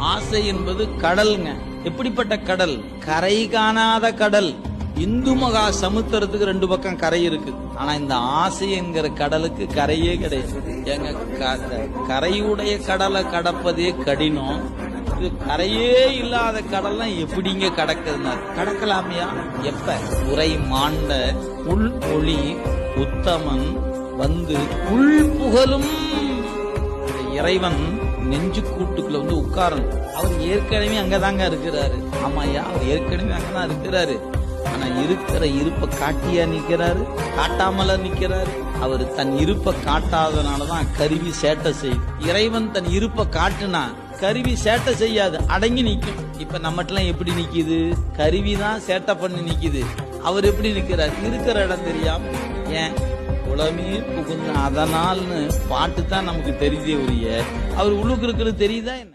ஆசை என்பது கடல்ங்க. எப்படிப்பட்ட கடல்? கரை காணாத கடல். இந்து மகா சமுத்திரத்துக்கு 2 பக்கம் கரை இருக்கு. ஆனா இந்த ஆசை என்கிற கடலுக்கு கரையே கிடையாது. எங்க கரையுடைய கடலை கடப்பதே கடினம். இது கரையே இல்லாத கடல்லாம் எப்படிங்க கடக்குதுன்னா கடக்கலாமையா? எப்ப? உரை மாண்ட உள் ஒளி உத்தமன் வந்து உள் புகழும் இறைவன் நெஞ்சு கூட்டுக்குள்ள வந்து உட்காரணும். அவர் ஏற்கனவே அங்கதாங்க இருக்கிறாரு. ஆமாயா, அவர் ஏற்கனவே அங்கதான் இருக்கிறாரு. ஆனா இருக்கிற இருப்பை காட்டியா நிக்கிறாரு? காட்டாமல நிக்கிறாரு. அவர் தன் இருப்பை காட்டாதனாலதான் கருவி சேட்டை செய்யும். இறைவன் தன் இருப்பை காட்டுனா கருவி சேட்டை செய்யாது, அடங்கி நிக்கும். இப்ப நம்மட்டெல்லாம் எப்படி நிக்குது? கருவிதான் சேட்டை பண்ணி நிக்குது. அவர் எப்படி நிக்கிறார்? இருக்கிற இடம் தெரியாம. ஏன்? உலகமே புகுந்த அதனால்னு பாட்டு தான் நமக்கு தெரியுதே ஒழிய அவர் உள்ளுக்கு இருக்கிறது தெரியுதா என்ன?